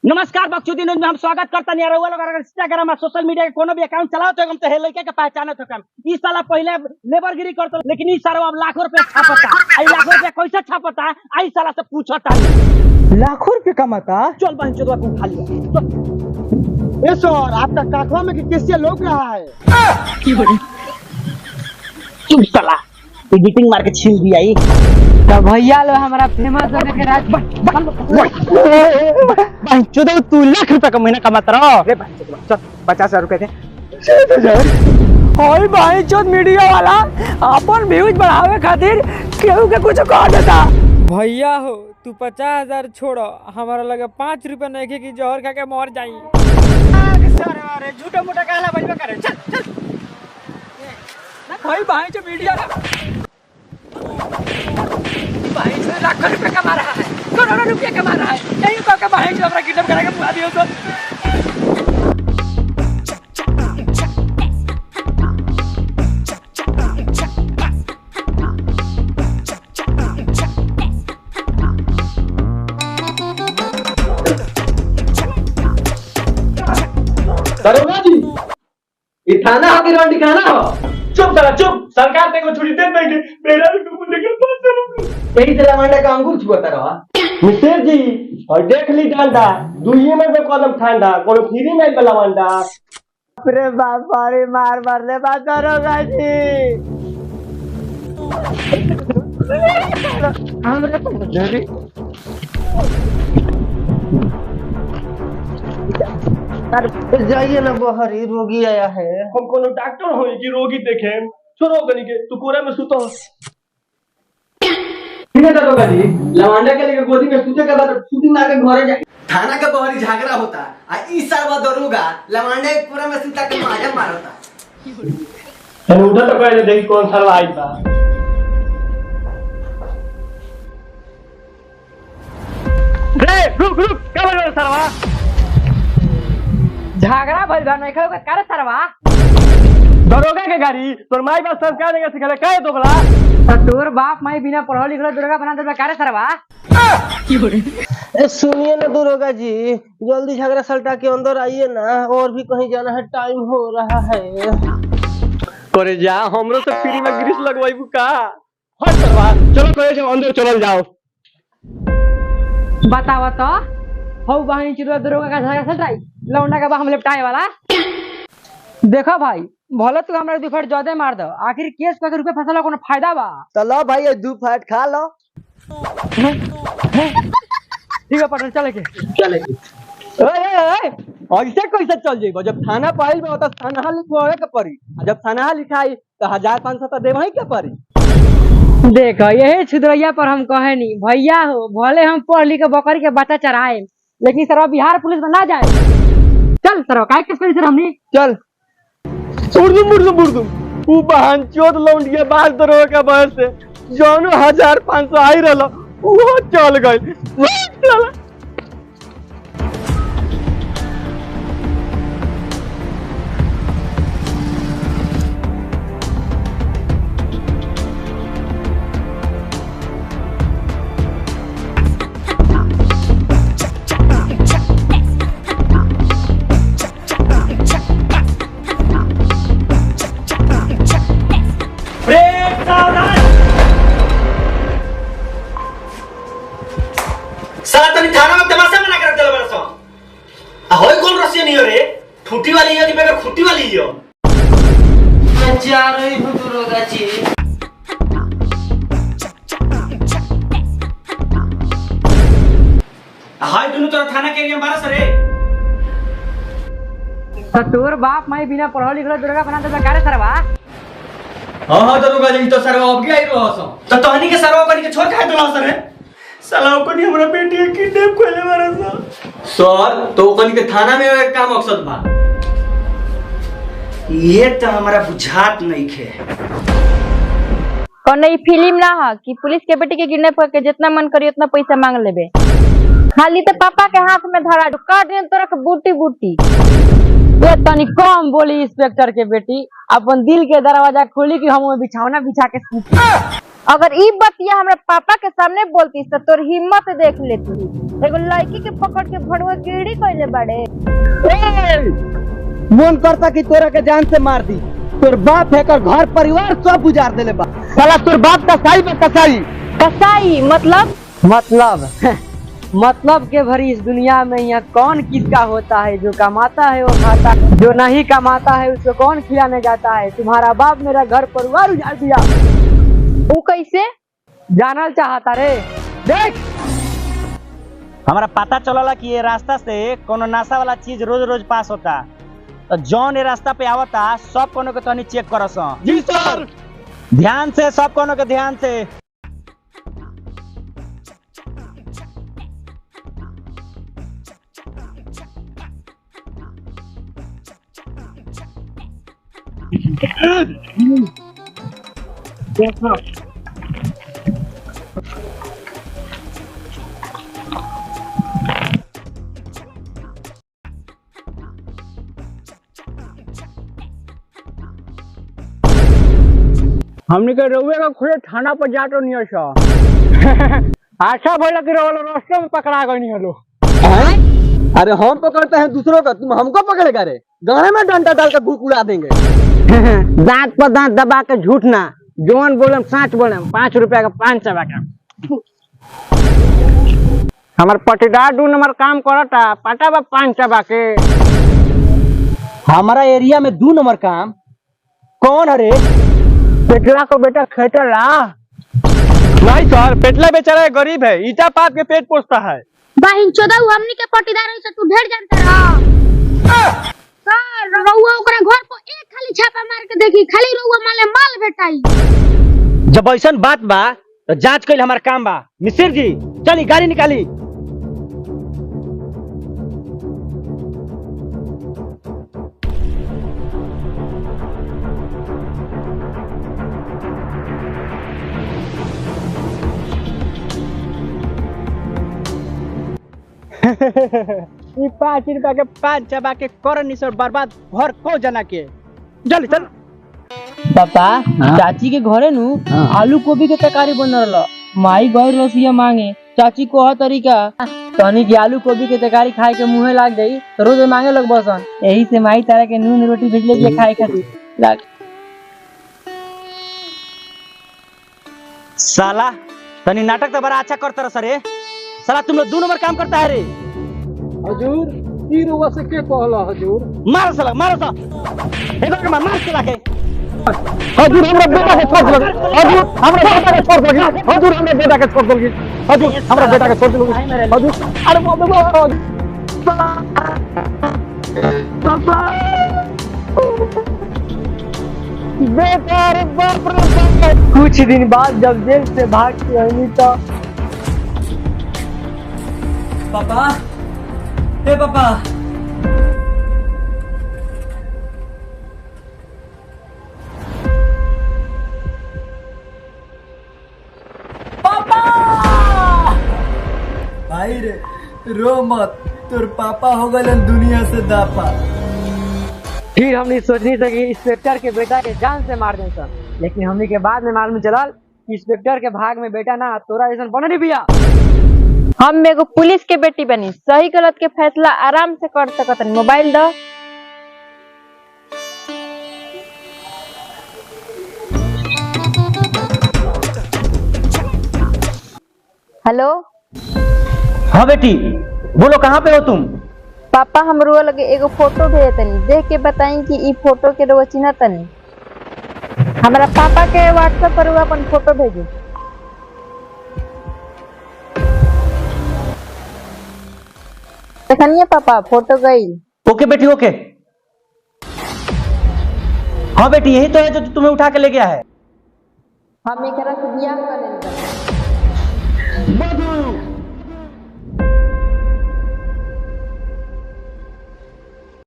नमस्कार बक्चूदी न्यूज में हम स्वागत करते हैं। रउआ लोग अगर इंस्टाग्राम और सोशल मीडिया के कोनो भी अकाउंट चलाओ तो हम तो हे लड़के के पहचाने तो कम ई साला पहले लेबरगिरी करतो, लेकिन ई साला अब लाखों रुपए छापता। आई लाखों रुपए कैसे छापता? आई साला से पूछता। लाखों रुपए कमाता। चल बहन चोदवा को उठा लिया। ए सर, आपका काखवा में कैसे लोग रहा है? चुप साला, एडिटिंग मार के छीन दिया ई। तो भैया लो हमारा फेमस होने के राज बहन चोदवा तू लाख रुपए का महीना कमाता रहो। रे बहन चोदवा चल 50,000 रुपए दे। 60,000। ओए भाई चोद मीडिया वाला अपन व्यूज बढ़ावे खातिर केहू के कुछ कह देता। भैया हो तू 50,000 छोड़ो, हमारा लगे 5 रुपए नहीं की जहर खा के मर जाई। अरे झूठा मोटा कहला बजबा करे। चल चल भाई भाई जो मीडिया भाई से लाखों रुपए कमा रहा है, करोड़ों रुपए कमा रहा है। यही कह के भाई जो हमरा किडनैप करा के बुला दियो तो। दरोगा जी, ये थाना हो कि रंडी खाना हो? चुप साला चुप। सरकार तेरे को छुट्टी दे देगी, मेरा भी तुमको लेकर पास चलो। यही से लवंडा का अंगूर छुआता रहा। मिस्टर जी और देख ली डांडा दुइये में पे कदम ठंडा कोनो फ्री में पे लवंडा। अरे बाप रे मार मार ले बात दरोगा जी। हमरे को जरी जाइए ना बाहर, ही रोगी आया है। हम कोनो डॉक्टर होई कि रोगी देखे? छोड़ो गनी के तू कोरे में सुतो। ठीक है दरोगा जी, लवंडा के लेके गोदी में सूते के बाद छुट्टी मार के घरे जाए। थाना के बाहर झगड़ा होता आ ई साल दरोगा लवंडा के पूरा में सूता के माजा मारता। हम उठा तो पहले देखी कौन साला आई था। रे रुक रुक, क्या बोल रहा सरवा? झगड़ा भइल बा नहीं खाओ करे सरवा। दरोगा के गाड़ी तोर माई बाप संस्कार देगा सिखले काहे दोगला? तोर बाप माई बिना पढ़ल लिखल दरोगा बना देबा करे सरवा। सुनिए ना दरोगा जी, जल्दी झगड़ा सल्टा के अंदर आइए ना, और भी कहीं जाना है, टाइम हो रहा है। करे जा हमरो से फ्री में ग्रीस लगवाइबू का? हट सरवा, चलो करे जो अंदर चलल जाओ। बतावा तो हो बहन चिरुआ दरोगा का झगड़ा सल्टाई लौंडा का बा हम लिपटाए वाला। देखो भाई भले तू हमरा 2 फट ज्यादा मार दो, आखिर केस पे रुपए फसला कोनो फायदा बा? तो लो भाई ये 2 फट खा लो। ठीक है पटन चले के चले ऐसे कैसे चल जाइबो? जब थाना पाइल में तो थाना लिखवावे के पड़ी, जब थाना लिखाई तो 1500 तो देवही के पड़ी। देखो यही छुदरैया पर हम कहे नहीं भैया हो, भले हम पढ़ लिख के बकरी के बच्चा चढ़ाए, लेकिन सरवा बिहार पुलिस में ना जाए। चल सरवा काय केस करी सर हमनी चल। उर्दू ऊ बहन चोद लौंडिया बाज दरोगा का बहस से जौनो 1500 आई रहलो वो चल गई। चला साला तनी थाना में तमाशा मना कर देला बरसो। आ होय कौन रसिया नहीं हो रे? ठूटी वाली है कि बेगा खुटी वाली है? मैं जा रही हूं दरोगा जी। हाय दोनों तरह थाना के एरिया में बारस रे। तो तोर बाप माई बिना पढ़ल लिखल दरोगा बना देबा करे सरवा। हां दरोगा जी तो सरवा अब गई रहसो। तो तहनी के सरवा कनी के छोड़ काहे देला सर रे? साला कोनी हमरा बेटी के किडनैप कोले बरस। सर तो कनी के थाना में एक काम मकसद बा। ये तो हमारा बुझात नहीं खे। कौन फिल्म ना है कि पुलिस के बेटी के किडनैप करके जितना मन करी उतना पैसा मांग लेबे, खाली तो पापा के हाथ में धरा काट दे तरह बूटी बूटी। ये तनी कम बोली इंस्पेक्टर के बेटी, अपन दिल के दरवाजा खोली कि हम बिछौना बिछा के अगर ई बतिया हमरा पापा के सामने बोलती तो तोर हिम्मत देख लेती। एगो लड़की के पकड़ के भड़ुआ कीड़ी कइले बाड़े। मन करता कि तोरा के जान से मार दी। तोर बाप है कर घर परिवार सब गुजार देले बा। साला तोर बाप कसाई बा कसाई। कसाई मतलब के भरी इस दुनिया में यहाँ कौन किसका होता है? जो कमाता है वो खाता है, जो नहीं कमाता है उसको कौन खिलाने जाता है? तुम्हारा बाप मेरा घर परिवार उजाड़ दिया। वो कैसे जानल चाहता रे? देख हमारा पता चलला कि ये रास्ता से कोनो नशा वाला चीज रोज रोज पास होता, तो जौन ये रास्ता पे आवता सब कोनो के तनी चेक करस। जी सर। ध्यान से, सब कोनो के ध्यान से। हमने के रउए का खुले थाना पर जाटो नहीं अच्छा। अच्छा बोला कि रोलो रास्ते में पकड़ा गई नहीं हलो। अरे हम पकड़ते हैं दूसरों का, तुम हमको पकड़ेगा रे? गाने में डंडा डाल कर उड़ा देंगे। दांत पर दांत दबा के झूठ ना, जोन बोले सच बोले। 5 रुपया का 5 चबा का। हमार पटीदार 2 नंबर काम करता, पटा बा 5 चबा के। हमारा एरिया में 2 नंबर काम कौन है? पेटला को बेटा खेटला। नहीं सर, पेटला बेचारा गरीब है, ईटा पाप के पेट पोसता है। बाहिन चोदा हमनी के पटीदार है से तू ढेर जानता रहा। सर रउआ ओकरा घर पर एक खाली छापा मार के देखी, खाली रउआ माले माल भेटाई। जब ऐसा बात बा तो जांच कइल हमार काम बा। मिसिर जी चली गाड़ी निकाली। ये 5 रुपया के 5 चबा के कर निसर बर्बाद घर को जना के। चल चल। पापा चाची के घरे नु आलू गोभी के तरकारी बन रहल। माई गई रसिया मांगे, चाची को ह तरीका तनी की आलू गोभी के तरकारी खाए के मुंहे लाग गई तो रोज मांगे लोग बसन। यही से माई तारा के नून रोटी भेजले जे खाए खातिर लाग। साला तनी नाटक तो बड़ा अच्छा करता रह सरे। साला तुम लोग 2 नंबर काम करता है रे। हजूर ई रुआ से के कहला हजूर? मारो साला, मारो साला। एक बार मार के लाके। हजूर हमरा बेटा के छोड़ दो। हजूर हमरा बेटा के छोड़ दो। हजूर हमरा बेटा के छोड़ दो। हजूर हमरा बेटा के छोड़ दो। हजूर अरे बाबा बेटा रे बाप रे। कुछ दिन बाद जब जेल से भाग के आई तो पापा, हे पापा। भाई रे रो मत, तोर पापा हो गए दुनिया से दापा। फिर हमने सोचनी था कि इंस्पेक्टर के बेटा के जान से मार दें सर, लेकिन हमने के बाद में मालूम चलल इंस्पेक्टर के भाग में बेटा ना तोरा ऐसा बने नहीं भैया। हम एगो पुलिस के बेटी बनी, सही गलत के फैसला आराम से कर सकत। मोबाइल दो। हेलो। हाँ बेटी बोलो, कहाँ पे हो तुम? पापा हमरो लगे एगो फोटो भेजे तनी, देख के बताई कि ई फोटो के रउआ चिन्ह तनी। हमारा पापा के व्हाट्सएप पर अपन फोटो भेजो। देखनिए पापा फोटो गई। ओके बेटी ओके। हाँ बेटी यही तो है जो तुम्हें उठा के ले गया है। हम एकरा से बियाह कर लेंगे।